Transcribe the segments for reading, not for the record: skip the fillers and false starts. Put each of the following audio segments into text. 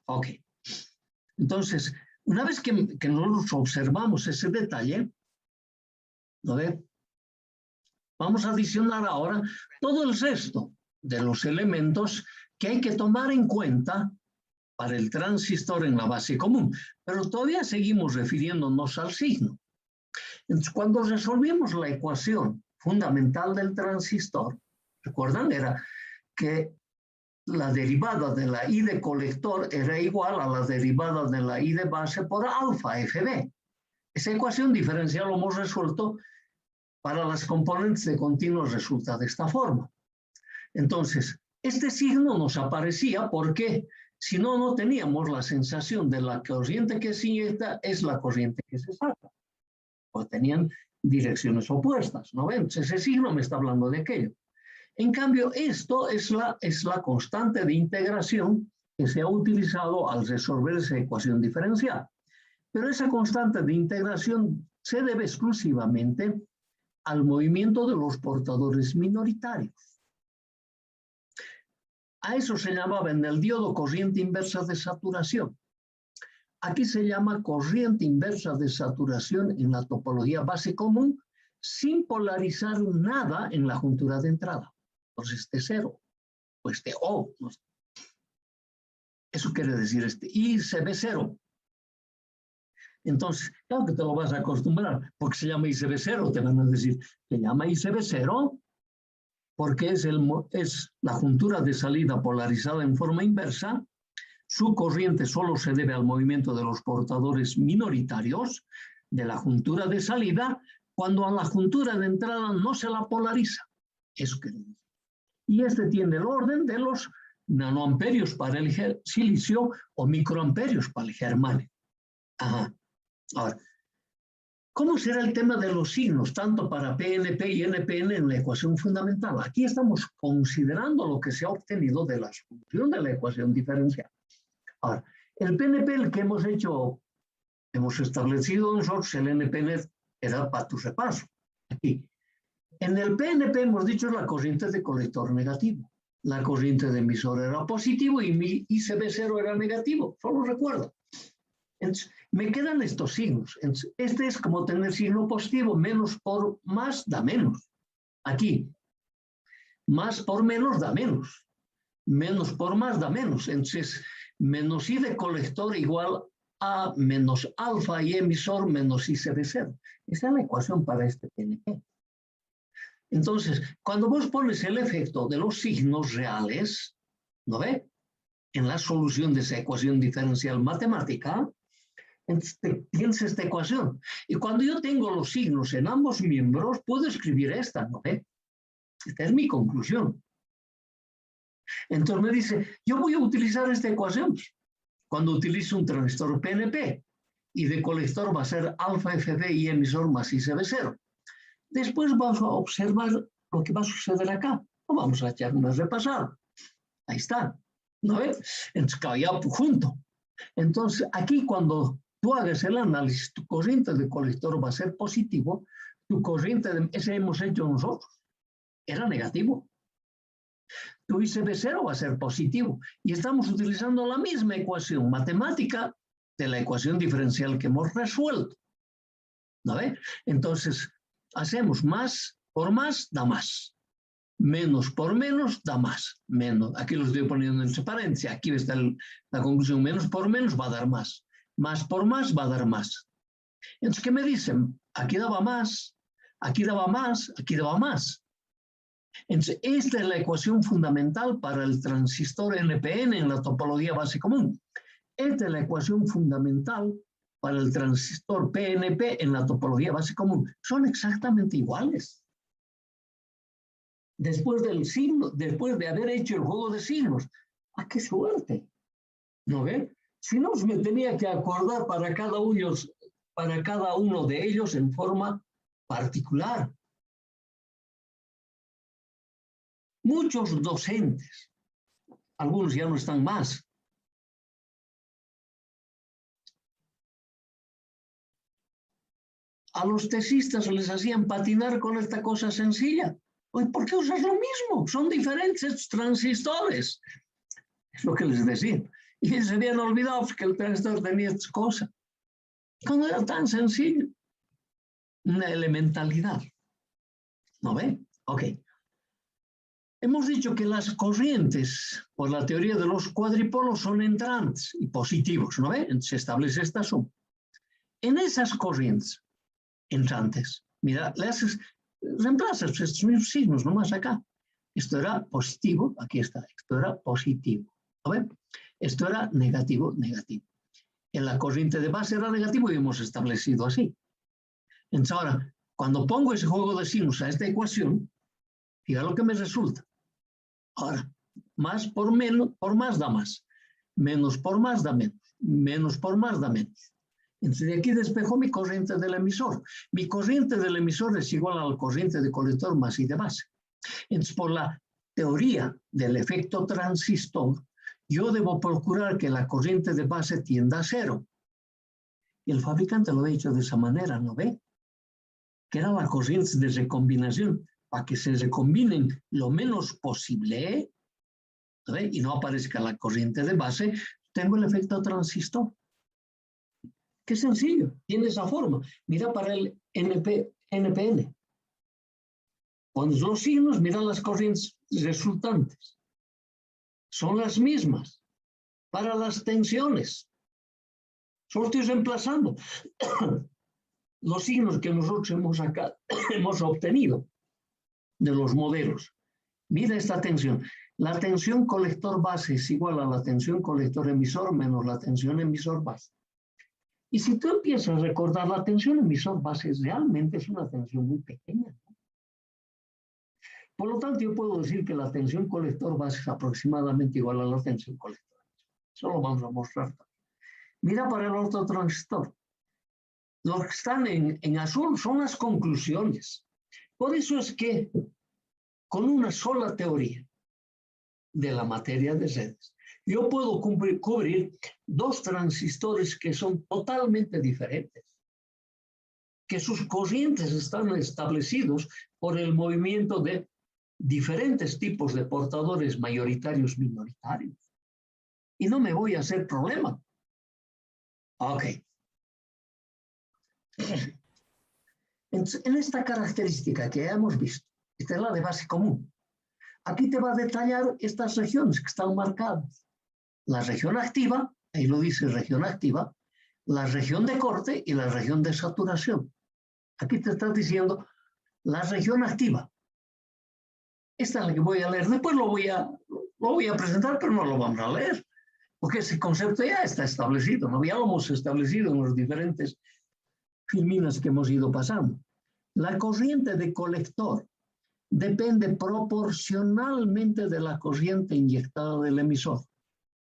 Ok. Entonces, una vez que nosotros observamos ese detalle, ¿no ve? Vamos a adicionar ahora todo el resto de los elementos que hay que tomar en cuenta para el transistor en la base común, pero todavía seguimos refiriéndonos al signo. Entonces, cuando resolvimos la ecuación fundamental del transistor, ¿recuerdan? Era que la derivada de la I de colector era igual a la derivada de la I de base por alfa FB. Esa ecuación diferencial lo hemos resuelto para las componentes de continuo, resulta de esta forma. Entonces, este signo nos aparecía porque si no, no teníamos la sensación de la corriente que se inyecta es la corriente que se saca. O tenían direcciones opuestas, ¿no ven? Ese signo me está hablando de aquello. En cambio, esto es la constante de integración que se ha utilizado al resolver esa ecuación diferencial. Pero esa constante de integración se debe exclusivamente al movimiento de los portadores minoritarios. A eso se llamaba en el diodo corriente inversa de saturación. Aquí se llama corriente inversa de saturación en la topología base común sin polarizar nada en la juntura de entrada. Entonces este cero, o este O. No sé. Eso quiere decir este I se ve cero. Entonces, claro que te lo vas a acostumbrar, porque se llama ICB0, te van a decir, se llama ICB0 porque es la juntura de salida polarizada en forma inversa, su corriente solo se debe al movimiento de los portadores minoritarios de la juntura de salida, cuando a la juntura de entrada no se la polariza. Eso quiere decir. Y este tiene el orden de los nanoamperios para el silicio o microamperios para el germanio. Ajá. Ahora, ¿cómo será el tema de los signos, tanto para PNP y NPN en la ecuación fundamental? Aquí estamos considerando lo que se ha obtenido de la solución de la ecuación diferencial. Ahora, el PNP, el que hemos establecido nosotros, el NPN era para tu repaso. Aquí. En el PNP hemos dicho la corriente de colector negativo. La corriente de emisor era positivo y mi ICB0 era negativo. Solo recuerda. Entonces, me quedan estos signos. Entonces, este es como tener signo positivo, menos por más da menos. Aquí, más por menos da menos. Menos por más da menos. Entonces, menos I de colector igual a menos alfa y emisor menos ICB0. Esa es la ecuación para este PNP. Entonces, cuando vos pones el efecto de los signos reales, ¿no ve? En la solución de esa ecuación diferencial matemática, tienes esta ecuación. Y cuando yo tengo los signos en ambos miembros, puedo escribir esta, ¿no ve? Esta es mi conclusión. Entonces me dice, yo voy a utilizar esta ecuación cuando utilizo un transistor PNP y de colector va a ser alfa FB y emisor más ICB0. Después vamos a observar lo que va a suceder acá. Vamos a echar una repasada. Ahí está. ¿No ves? Entonces, ya junto. Entonces, aquí cuando tú hagas el análisis, tu corriente de colector va a ser positivo, tu corriente, ese hemos hecho nosotros, era negativo. Tu ICB0 va a ser positivo. Y estamos utilizando la misma ecuación matemática de la ecuación diferencial que hemos resuelto. ¿No ves? Entonces, hacemos más por más, da más. Menos por menos, da más. Menos. Aquí lo estoy poniendo entre paréntesis. Aquí está la conclusión. Menos por menos va a dar más. Más por más va a dar más. Entonces, ¿qué me dicen? Aquí daba más, aquí daba más, aquí daba más. Entonces, esta es la ecuación fundamental para el transistor NPN en la topología base común. Esta es la ecuación fundamental para el transistor PNP en la topología base común. Son exactamente iguales. Después del signo, después de haber hecho el juego de signos. ¡Ah, qué suerte! ¿No ven? Si no, me tenía que acordar para cada uno de ellos en forma particular. Muchos docentes, algunos ya no están más, a los tesistas les hacían patinar con esta cosa sencilla. Oye, ¿por qué usas lo mismo? Son diferentes transistores. Es lo que les decía. Y se habían olvidado que el transistor tenía estas cosas. Cuando era tan sencillo. Una elementalidad. ¿No ve? Ok. Hemos dicho que las corrientes, por la teoría de los cuadripolos, son entrantes y positivos, ¿no ve? Se establece esta suma. En esas corrientes entrantes, mira, reemplazas estos mismos signos, nomás acá. Esto era positivo, aquí está, esto era positivo, ¿no ve? Esto era negativo, negativo. En la corriente de base era negativo y hemos establecido así. Entonces ahora, cuando pongo ese juego de signos a esta ecuación, fíjate lo que me resulta. Ahora, más por menos, por más da más. Menos por más da menos. Menos por más da menos. Entonces, de aquí despejo mi corriente del emisor. Mi corriente del emisor es igual a la corriente de colector más y de base. Entonces, por la teoría del efecto transistor, yo debo procurar que la corriente de base tienda a cero. Y el fabricante lo ha hecho de esa manera, ¿no ve? Que eran las corrientes de recombinación, para que se recombinen lo menos posible, ¿no? Y no aparezca la corriente de base, tengo el efecto transistor. Qué sencillo, tiene esa forma. Mira para el NPN. Pones los signos, mira las corrientes resultantes. Son las mismas para las tensiones. Solo estoy reemplazando los signos que nosotros hemos obtenido de los modelos. Mira esta tensión. La tensión colector base es igual a la tensión colector emisor menos la tensión emisor base. Y si tú empiezas a recordar, la tensión emisor base realmente es una tensión muy pequeña, ¿no? Por lo tanto, yo puedo decir que la tensión colector base es aproximadamente igual a la tensión colector. Eso lo vamos a mostrar. Mira para el otro transistor. Los que están en azul son las conclusiones. Por eso es que con una sola teoría de la materia de redes, yo puedo cubrir dos transistores que son totalmente diferentes, que sus corrientes están establecidos por el movimiento de diferentes tipos de portadores mayoritarios minoritarios. Y no me voy a hacer problema. Ok. En esta característica que hemos visto, esta es la de base común. Aquí te va a detallar estas regiones que están marcadas. La región activa, ahí lo dice región activa, la región de corte y la región de saturación. Aquí te está diciendo la región activa. Esta es la que voy a leer. Después lo voy a presentar, pero no lo vamos a leer, porque ese concepto ya está establecido, ¿no? Ya lo hemos establecido en los diferentes filminas que hemos ido pasando. La corriente de colector depende proporcionalmente de la corriente inyectada del emisor,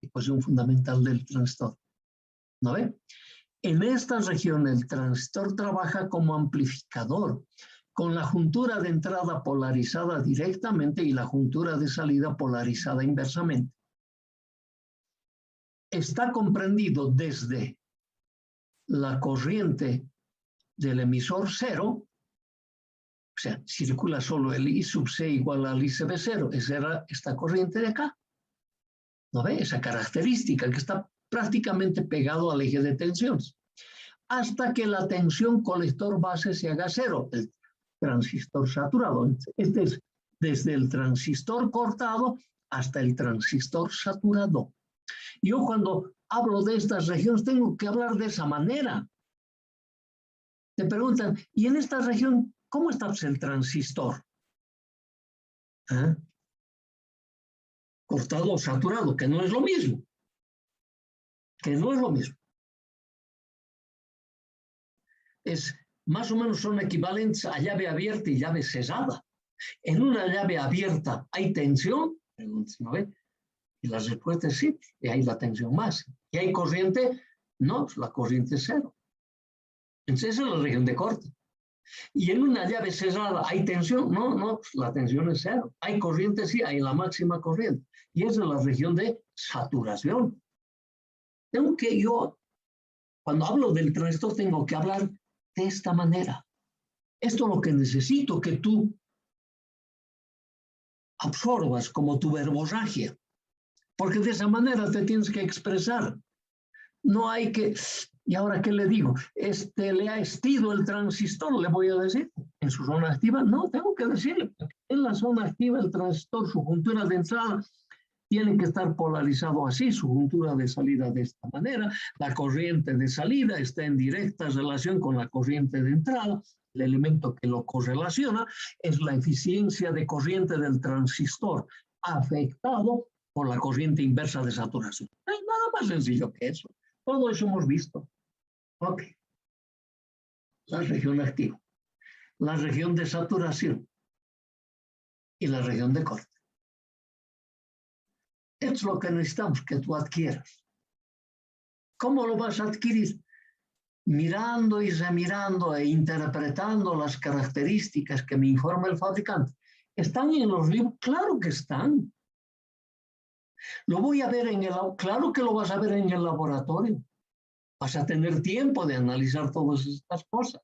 ecuación fundamental del transistor. ¿No ve? En esta región el transistor trabaja como amplificador, con la juntura de entrada polarizada directamente y la juntura de salida polarizada inversamente. Está comprendido desde la corriente del emisor cero, o sea, circula solo el I sub C igual al I sub 0, esa era esta corriente de acá. ¿No ve? Esa característica que está prácticamente pegado al eje de tensiones. Hasta que la tensión colector base se haga cero, el transistor saturado. Este es desde el transistor cortado hasta el transistor saturado. Yo cuando hablo de estas regiones tengo que hablar de esa manera. Te preguntan, ¿y en esta región cómo está el transistor? ¿Ah? Cortado o saturado, que no es lo mismo. Que no es lo mismo. Es más o menos son equivalentes a llave abierta y llave cerrada. En una llave abierta hay tensión, ¿no ve? Y la respuesta es sí, y hay la tensión más. ¿Y hay corriente? No, la corriente es cero. Entonces esa es la región de corte. Y en una llave cerrada hay tensión, no, la tensión es cero. Hay corriente, sí, hay la máxima corriente. Y esa es la región de saturación. Tengo que yo, cuando hablo del transistor, tengo que hablar de esta manera. Esto es lo que necesito que tú absorbas como tu verborragia. porque de esa manera te tienes que expresar. No hay que, ¿y ahora qué le digo? Le ha estido el transistor, le voy a decir, en su zona activa. No, tengo que decirle, en la zona activa el transistor, su juntura de entrada, tiene que estar polarizado así, su juntura de salida de esta manera, la corriente de salida está en directa relación con la corriente de entrada, el elemento que lo correlaciona es la eficiencia de corriente del transistor afectado por la corriente inversa de saturación. Es nada más sencillo que eso. Todo eso hemos visto. Ok. La región activa, la región de saturación y la región de corte. Es lo que necesitamos que tú adquieras. ¿Cómo lo vas a adquirir? Mirando y remirando e interpretando las características que me informa el fabricante. ¿Están en los libros? Claro que están. Lo voy a ver claro que lo vas a ver en el laboratorio. Vas a tener tiempo de analizar todas estas cosas.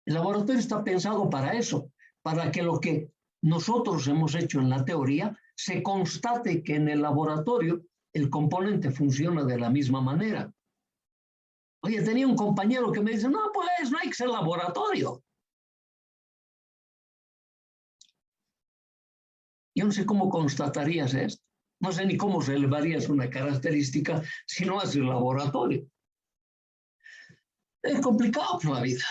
El laboratorio está pensado para eso, para que lo que nosotros hemos hecho en la teoría se constate que en el laboratorio el componente funciona de la misma manera. Oye, tenía un compañero que me dice, no, pues no hay que ser laboratorio. Yo no sé cómo constatarías esto. No sé ni cómo relevarías una característica si no haces laboratorio. Es complicado la vida.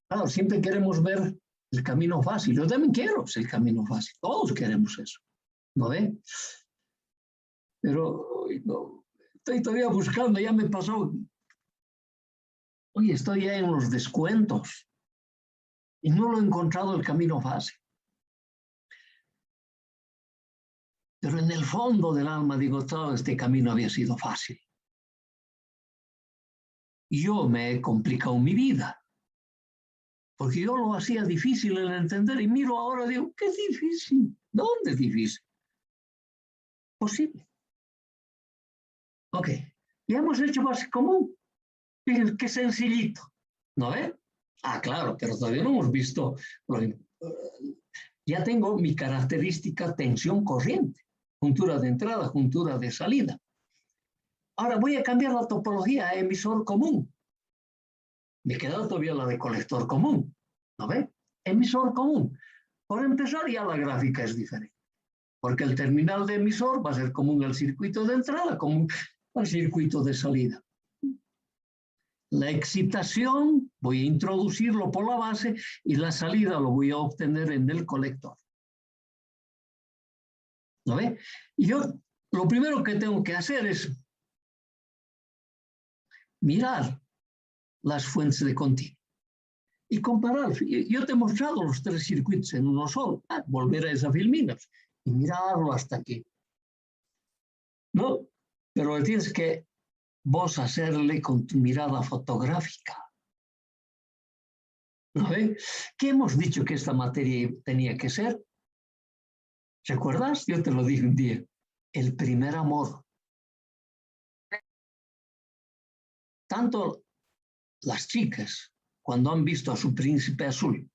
Claro, siempre queremos ver el camino fácil. Yo también quiero el camino fácil. Todos queremos eso. ¿No ve? Pero no, estoy todavía buscando, ya me pasó. Oye, estoy ya en los descuentos y no lo he encontrado el camino fácil. Pero en el fondo del alma digo, todo este camino había sido fácil. Y yo me he complicado mi vida. Porque yo lo hacía difícil en entender y miro ahora y digo, qué difícil. ¿Dónde es difícil? Posible. Ok. Ya hemos hecho base común. Fíjense qué sencillito. ¿No ve? Ah, claro, pero todavía no hemos visto. Ya tengo mi característica tensión corriente. Juntura de entrada, juntura de salida. Ahora voy a cambiar la topología a emisor común. Me queda todavía la de colector común. ¿No ve? Emisor común. Por empezar, ya la gráfica es diferente. Porque el terminal de emisor va a ser común al circuito de entrada, común al circuito de salida. La excitación voy a introducirlo por la base y la salida lo voy a obtener en el colector. ¿Lo ve? Y yo lo primero que tengo que hacer es mirar las fuentes de continuo y comparar. Yo te he mostrado los tres circuitos en uno solo. Volver a esa filmina y mirarlo hasta aquí. ¿No? Pero tienes que vos hacerle con tu mirada fotográfica. ¿No ve? ¿Qué hemos dicho que esta materia tenía que ser? ¿Recuerdas? Yo te lo dije un día. El primer amor. Tanto las chicas, cuando han visto a su príncipe azul,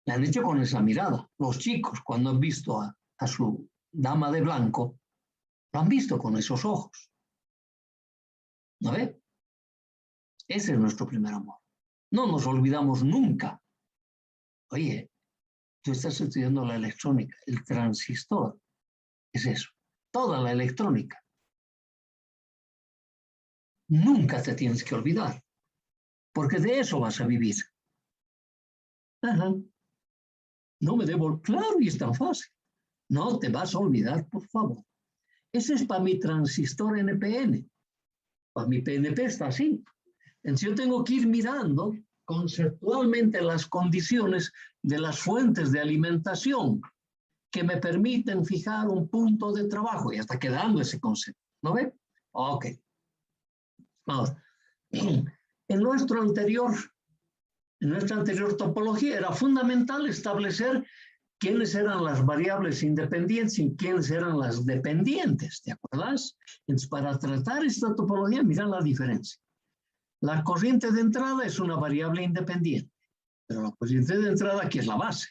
le han hecho con esa mirada. Los chicos, cuando han visto a su dama de blanco, lo han visto con esos ojos. ¿No ve? Ese es nuestro primer amor. No nos olvidamos nunca. Oye, tú estás estudiando la electrónica, el transistor. Es eso, toda la electrónica. Nunca te tienes que olvidar, porque de eso vas a vivir. Ajá. No me debo, claro, y es tan fácil. No te vas a olvidar, por favor. Ese es para mi transistor NPN. Para mi PNP está así. Entonces yo tengo que ir mirando conceptualmente las condiciones de las fuentes de alimentación que me permiten fijar un punto de trabajo. Y está quedando ese concepto. ¿No ve? Ok. Ahora, en nuestra anterior topología era fundamental establecer quiénes eran las variables independientes y quiénes eran las dependientes, ¿te acuerdas? Entonces, para tratar esta topología, mira la diferencia. La corriente de entrada es una variable independiente, pero la corriente de entrada aquí es la base.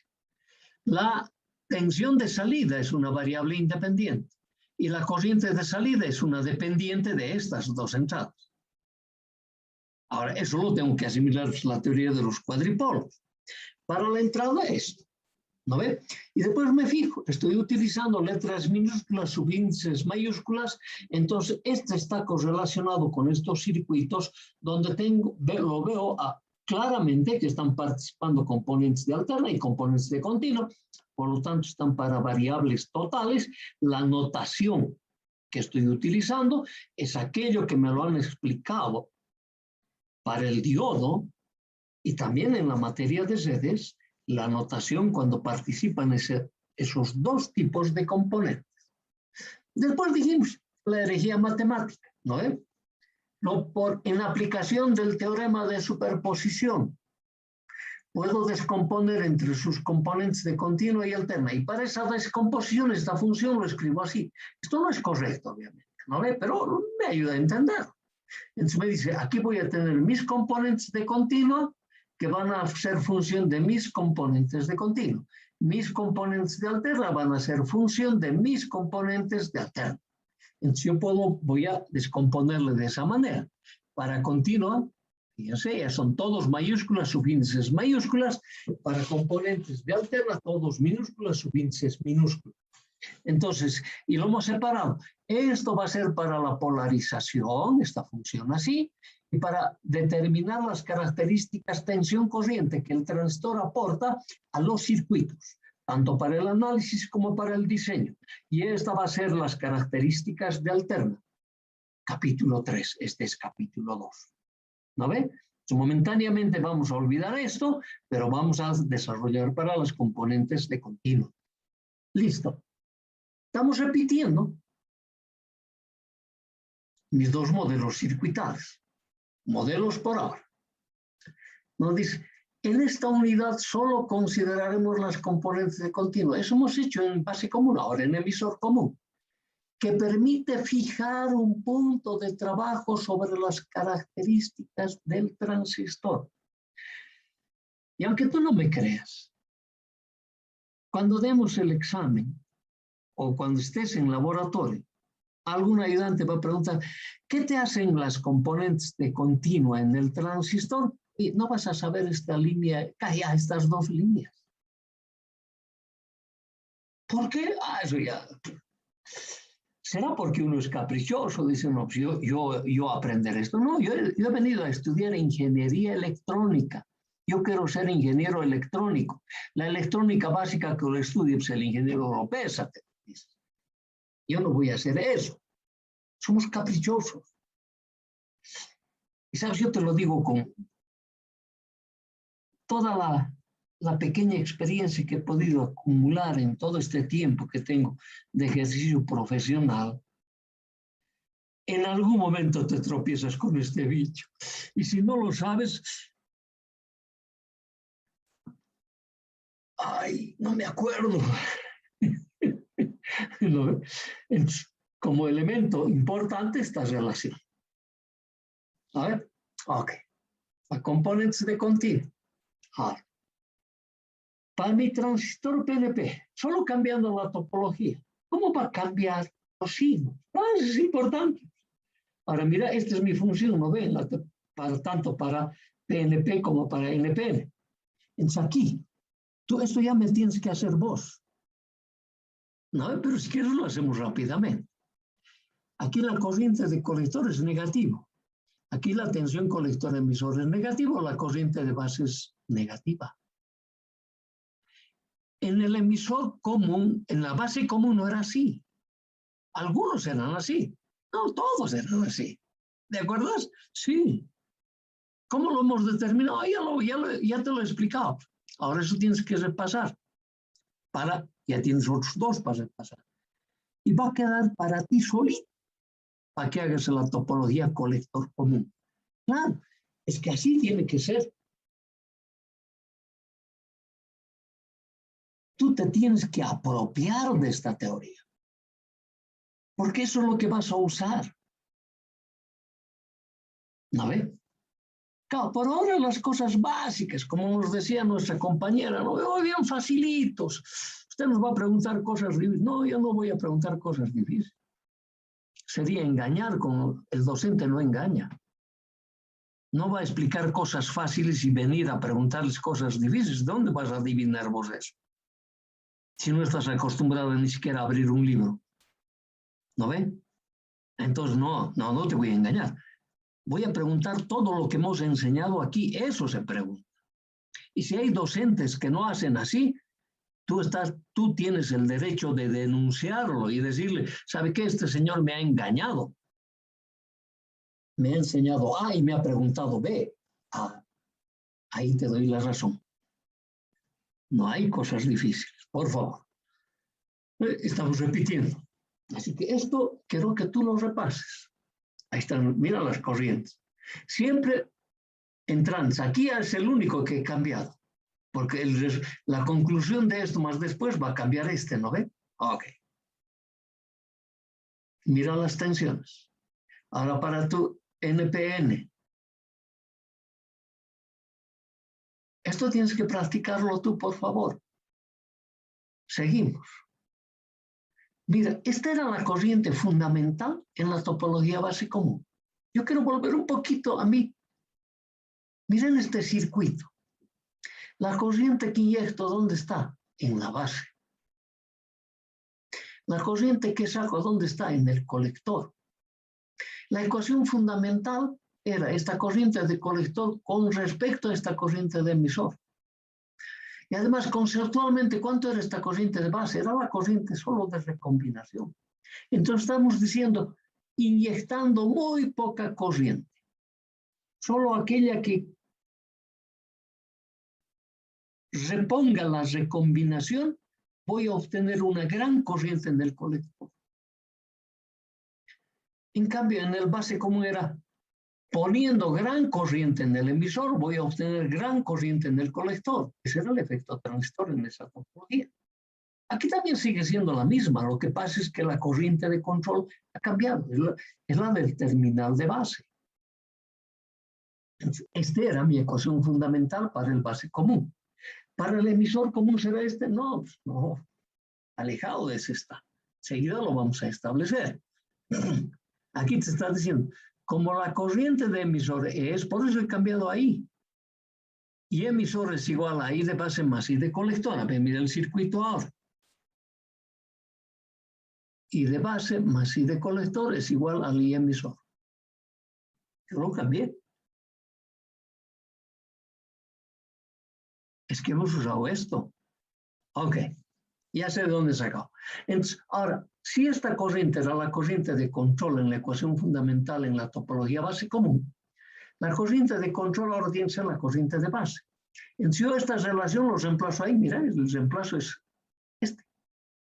La tensión de salida es una variable independiente y la corriente de salida es una dependiente de estas dos entradas. Ahora, eso lo tengo que asimilar la teoría de los cuadripolos. Para la entrada esto, ¿no ve? Y después me fijo, estoy utilizando letras minúsculas, subíndices mayúsculas, entonces este está correlacionado con estos circuitos donde lo veo claramente que están participando componentes de alterna y componentes de continuo, por lo tanto están para variables totales. La notación que estoy utilizando es aquello que me lo han explicado para el diodo y también en la materia de redes, la notación cuando participan esos dos tipos de componentes. Después dijimos la herejía matemática, ¿no es? En la aplicación del teorema de superposición, puedo descomponer entre sus componentes de continua y alterna. Y para esa descomposición, esta función lo escribo así. Esto no es correcto, obviamente, ¿no ve? Pero me ayuda a entender. Entonces me dice, aquí voy a tener mis componentes de continua que van a ser función de mis componentes de continuo. Mis componentes de alterna van a ser función de mis componentes de alterna. Entonces yo voy a descomponerle de esa manera. Para continua, fíjense, ya son todos mayúsculas, subíndices mayúsculas. Para componentes de alterna, todos minúsculas, subíndices minúsculas. Entonces, y lo hemos separado. Esto va a ser para la polarización, esta función así, y para determinar las características tensión-corriente que el transistor aporta a los circuitos, tanto para el análisis como para el diseño. Y esta va a ser las características de alterna. Capítulo 3, este es capítulo 2. ¿No ve? Momentáneamente vamos a olvidar esto, pero vamos a desarrollar para las componentes de continuo. Listo. Estamos repitiendo mis dos modelos circuitales. Modelos por ahora. Nos dice, en esta unidad solo consideraremos las componentes de continuo. Eso hemos hecho en base común, ahora en emisor común, que permite fijar un punto de trabajo sobre las características del transistor. Y aunque tú no me creas, cuando demos el examen o cuando estés en laboratorio, algún ayudante va a preguntar, ¿qué te hacen las componentes de continua en el transistor? Y no vas a saber esta línea, estas dos líneas. ¿Por qué? Eso ya. ¿Será porque uno es caprichoso? Dice, no, yo aprender esto. No, yo he venido a estudiar ingeniería electrónica. Yo quiero ser ingeniero electrónico. La electrónica básica que lo estudie es el ingeniero europeo. Yo no voy a hacer eso. Somos caprichosos. Y sabes, yo te lo digo con toda la pequeña experiencia que he podido acumular en todo este tiempo que tengo de ejercicio profesional. En algún momento te tropiezas con este bicho. Y si no lo sabes, ay, no me acuerdo. ¿No? Entonces, como elemento importante esta relación. A ver, ok. A componentes de continuo. Ahora, para mi transistor PNP, solo cambiando la topología, ¿cómo va a cambiar los signos? Eso es importante. Ahora, mira, esta es mi función, ¿no ven? Tanto para PNP como para NPN. Entonces aquí, esto ya me tienes que hacer vos. ¿No? Pero si quieres lo hacemos rápidamente. Aquí la corriente de colector es negativo. Aquí la tensión colector-emisor es negativo, la corriente de base es negativa. En el emisor común, en la base común no era así. Algunos eran así. No, todos eran así. ¿De acuerdo? Sí. ¿Cómo lo hemos determinado? Ya te lo he explicado. Ahora eso tienes que repasar. Ya tienes otros dos para repasar. Y va a quedar para ti solito para que hagas la topología colector común. Claro, es que así tiene que ser. Tú te tienes que apropiar de esta teoría. Porque eso es lo que vas a usar. ¿No ve? Claro, por ahora las cosas básicas, como nos decía nuestra compañera, ¿no? Bien facilitos. usted nos va a preguntar cosas difíciles. No, yo no voy a preguntar cosas difíciles. Sería engañar, como el docente no engaña. No va a explicar cosas fáciles y venir a preguntarles cosas difíciles. ¿De dónde vas a adivinar vos eso? Si no estás acostumbrado ni siquiera a abrir un libro. ¿No ven? Entonces, no te voy a engañar. Voy a preguntar todo lo que hemos enseñado aquí. Eso se pregunta. Y si hay docentes que no hacen así, tú tienes el derecho de denunciarlo y decirle, ¿sabe qué? Este señor me ha engañado. Me ha enseñado A y me ha preguntado B. Ah, ahí te doy la razón. No hay cosas difíciles, por favor. Estamos repitiendo. Así que esto quiero que tú lo repases. Ahí están, mira las corrientes. Siempre en trans. Aquí es el único que he cambiado. Porque la conclusión de esto más después va a cambiar ¿no ve? Ok. Mira las tensiones. Ahora para tu NPN. Esto tienes que practicarlo tú, por favor. Seguimos. Mira, esta era la corriente fundamental en la topología base común. Yo quiero volver un poquito a mí. Miren este circuito. La corriente que inyecto, ¿dónde está? En la base. La corriente que saco, ¿dónde está? En el colector. La ecuación fundamental era esta corriente de colector con respecto a esta corriente de emisor. Y además, conceptualmente, ¿cuánto era esta corriente de base? Era la corriente solo de recombinación. Entonces estamos diciendo, inyectando muy poca corriente. Solo aquella que reponga la recombinación, voy a obtener una gran corriente en el colector. En cambio, en el base común era poniendo gran corriente en el emisor, voy a obtener gran corriente en el colector. Ese era el efecto transistor en esa topología. Aquí también sigue siendo la misma, lo que pasa es que la corriente de control ha cambiado, es la del terminal de base. Esta era mi ecuación fundamental para el base común. ¿Para el emisor común será este? No, pues no, alejado de ese está. Seguida lo vamos a establecer. Aquí te está diciendo, como la corriente de emisor es, por eso he cambiado ahí. Y emisor es igual a I de base más I de colector. A ver, mira el circuito ahora. I de base más I de colector es igual al I emisor. Yo lo cambié. Es que hemos usado esto. Ok, ya sé de dónde he sacado. Entonces, ahora, si esta corriente era la corriente de control en la ecuación fundamental en la topología base común, la corriente de control ahora tiene que ser la corriente de base. Entonces, yo esta relación los reemplazo ahí. Mira, el reemplazo es este.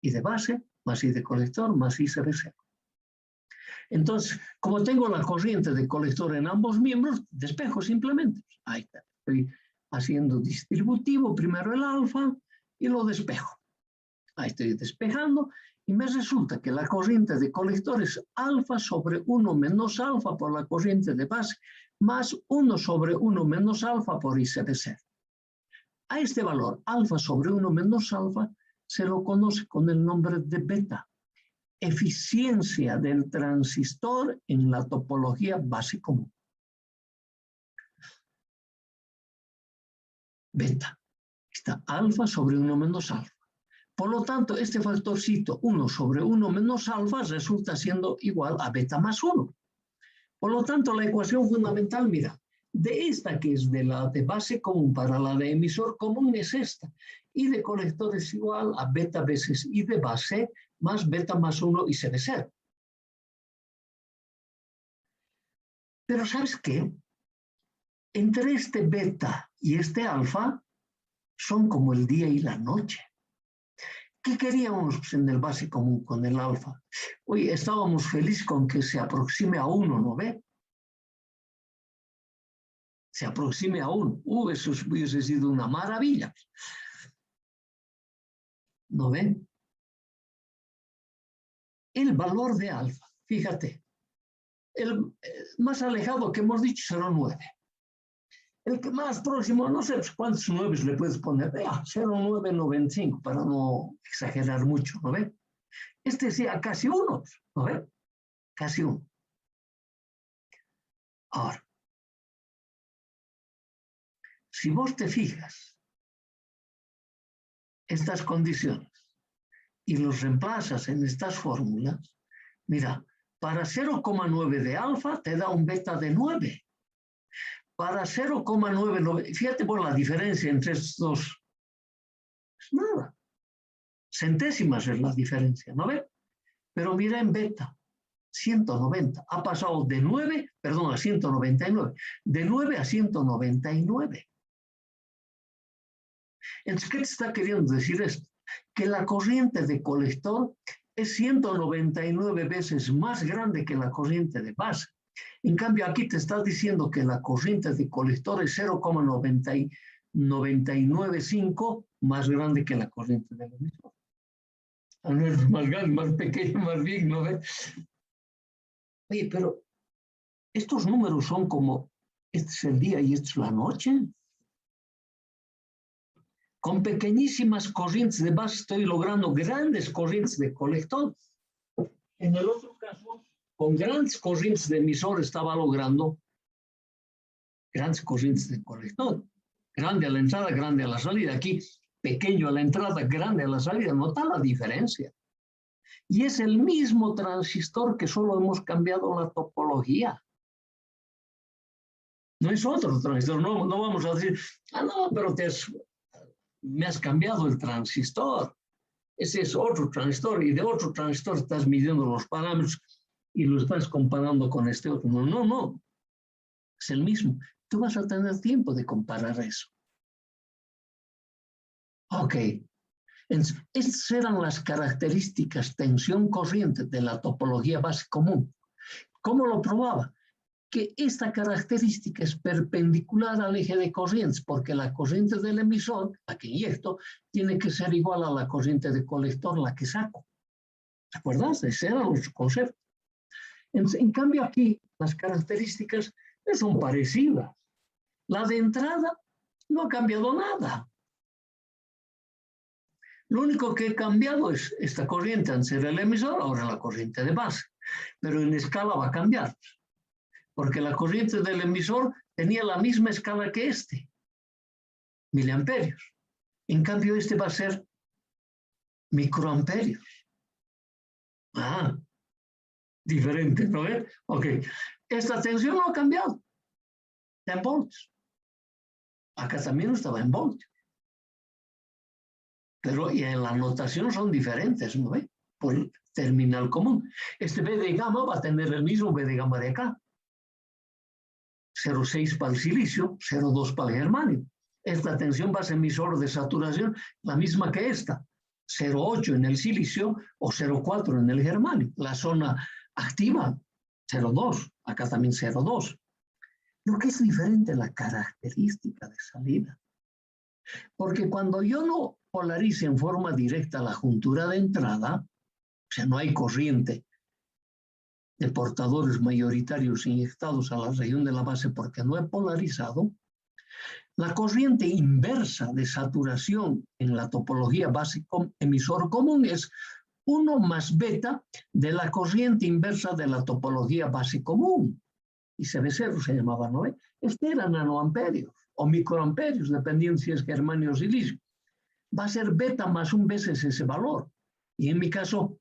I de base más I de colector más I se ve cero. Entonces, como tengo la corriente de colector en ambos miembros, despejo simplemente. Ahí está. Estoy haciendo distributivo, primero el alfa y lo despejo. Ahí estoy despejando y me resulta que la corriente de colector es alfa sobre 1 menos alfa por la corriente de base más 1 sobre 1 menos alfa por I se ve cero. A este valor, alfa sobre 1 menos alfa, se lo conoce con el nombre de beta. Eficiencia del transistor en la topología base común. Beta. Está alfa sobre 1 menos alfa. Por lo tanto, este factorcito 1 sobre 1 menos alfa resulta siendo igual a beta más 1. Por lo tanto, la ecuación fundamental, mira, de esta que es de la de base común para la de emisor común es esta. I de colector es igual a beta veces I de base más beta más 1 y se ve cero. Pero ¿sabes qué? Entre este beta y este alfa son como el día y la noche. ¿Qué queríamos en el base común con el alfa? Hoy estábamos felices con que se aproxime a 1, ¿no ve? Se aproxime a 1. Eso hubiese sido una maravilla. ¿No ven? El valor de alfa, fíjate, el más alejado que hemos dicho 0,9. El que más próximo, no sé cuántos 9 le puedes poner, 0,995 para no exagerar mucho, ¿no ve? Este sea casi 1, ¿no ve? Casi 1. Ahora, si vos te fijas estas condiciones y los reemplazas en estas fórmulas, mira, para 0,9 de alfa te da un beta de 9. Para 0,99, fíjate por la diferencia entre estos dos. Es nada. Centésimas es la diferencia, ¿no ve? Pero mira en beta, 190. Ha pasado de 9, perdón, a 199. De 9 a 199. Entonces, ¿qué te está queriendo decir esto? Que la corriente de colector es 199 veces más grande que la corriente de base. En cambio, aquí te está diciendo que la corriente de colector es 0,995 más grande que la corriente del emisor. No es más grande, más pequeño, más bien, ¿no ves? Oye, pero estos números son como, este es el día y esto es la noche. Con pequeñísimas corrientes de base estoy logrando grandes corrientes de colector. En el otro caso, con grandes corrientes de emisor estaba logrando grandes corrientes de colector. Grande a la entrada, grande a la salida. Aquí, pequeño a la entrada, grande a la salida. Nota la diferencia. Y es el mismo transistor que solo hemos cambiado la topología. No es otro transistor. No vamos a decir, no, pero me has cambiado el transistor. Ese es otro transistor. Y de otro transistor estás midiendo los parámetros y lo estás comparando con este otro. No. Es el mismo. Tú vas a tener tiempo de comparar eso. Ok. Entonces, estas eran las características tensión-corriente de la topología base común. ¿Cómo lo probaba? Que esta característica es perpendicular al eje de corrientes, porque la corriente del emisor, la que inyecto, tiene que ser igual a la corriente de colector, la que saco. ¿Te acuerdas? Ese era nuestro concepto. En cambio, aquí las características son parecidas. La de entrada no ha cambiado nada. Lo único que ha cambiado es esta corriente, antes era el emisor, ahora la corriente de base. Pero en escala va a cambiar, porque la corriente del emisor tenía la misma escala que este, miliamperios. En cambio, este va a ser microamperios. Diferente, ¿no ves? Ok. Esta tensión no ha cambiado. Está en voltios. Acá también estaba en voltios. Pero y en la notación son diferentes, ¿no ves? Por el terminal común. Este B de gamma va a tener el mismo B de gamma de acá. 0,6 para el silicio, 0,2 para el germanio. Esta tensión base emisor de saturación, la misma que esta. 0,8 en el silicio o 0,4 en el germanio. La zona activa, 0,2. Acá también 0,2. Lo que es diferente es la característica de salida. Porque cuando yo no polarice en forma directa la juntura de entrada, o sea, no hay corriente de portadores mayoritarios inyectados a la región de la base porque no he polarizado, la corriente inversa de saturación en la topología base emisor común es 1 más beta de la corriente inversa de la topología base común. Y CB0 se llamaba, ¿no? Este era nanoamperios o microamperios, dependiendo si es germanio o silicio. Va a ser beta más 1 veces ese valor. Y en mi caso,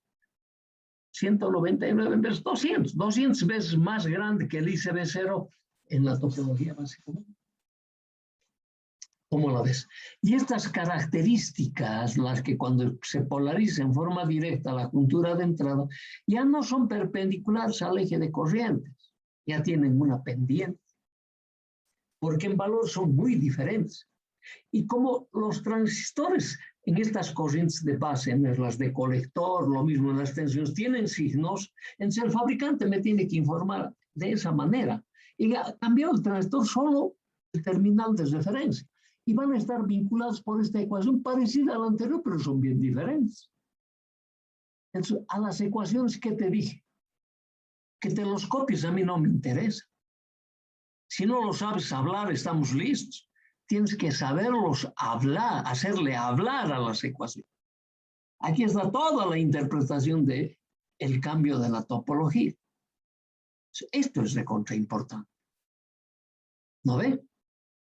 199 veces 200 veces más grande que el ICB0 en la topología base común. ¿Cómo la ves? Y estas características, las que cuando se polariza en forma directa la juntura de entrada, ya no son perpendiculares al eje de corrientes, ya tienen una pendiente, porque en valor son muy diferentes. Y como los transistores en estas corrientes de base, en las de colector, lo mismo en las tensiones, tienen signos, entonces el fabricante me tiene que informar de esa manera. Y ha cambiado el transistor solo el terminal de referencia. Y van a estar vinculados por esta ecuación parecida a la anterior, pero son bien diferentes. Entonces, a las ecuaciones que te dije, que te los copies a mí no me interesa. Si no lo sabes hablar, estamos listos. Tienes que saberlos hablar, hacerle hablar a las ecuaciones. Aquí está toda la interpretación del cambio de la topología. Esto es de contra importante. ¿No ve?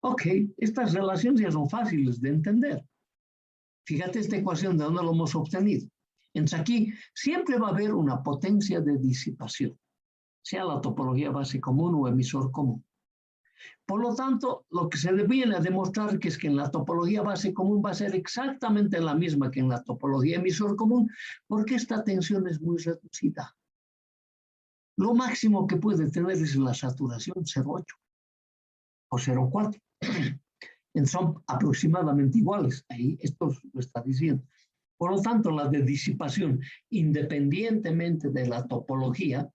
Ok, estas relaciones ya son fáciles de entender. Fíjate esta ecuación, ¿de dónde lo hemos obtenido? Entonces aquí siempre va a haber una potencia de disipación, sea la topología base común o emisor común. Por lo tanto, lo que se viene a demostrar que es que en la topología base común va a ser exactamente la misma que en la topología emisor común, porque esta tensión es muy reducida. Lo máximo que puede tener es la saturación 0,8 o 0,4. Son aproximadamente iguales. Ahí esto lo está diciendo. Por lo tanto, la de disipación, independientemente de la topología,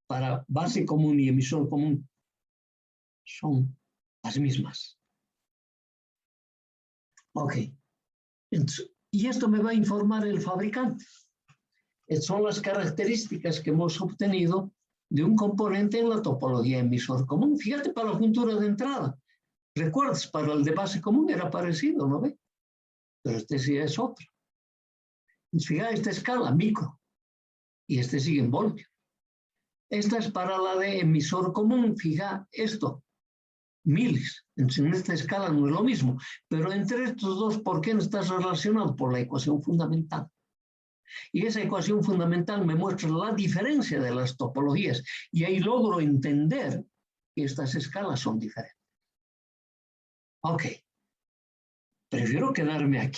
para base común y emisor común, son las mismas. Ok. Entonces, y esto me va a informar el fabricante. Son las características que hemos obtenido de un componente en la topología emisor común. Fíjate para la juntura de entrada. ¿Recuerdas? Para el de base común era parecido, ¿no ve? Pero este sí es otro. Fíjate esta escala, micro. Y este sigue en voltio. Esta es para la de emisor común. Fija esto, milis. En esta escala no es lo mismo. Pero entre estos dos, ¿por qué no está relacionado? Por la ecuación fundamental. Y esa ecuación fundamental me muestra la diferencia de las topologías. Y ahí logro entender que estas escalas son diferentes. Ok. Prefiero quedarme aquí.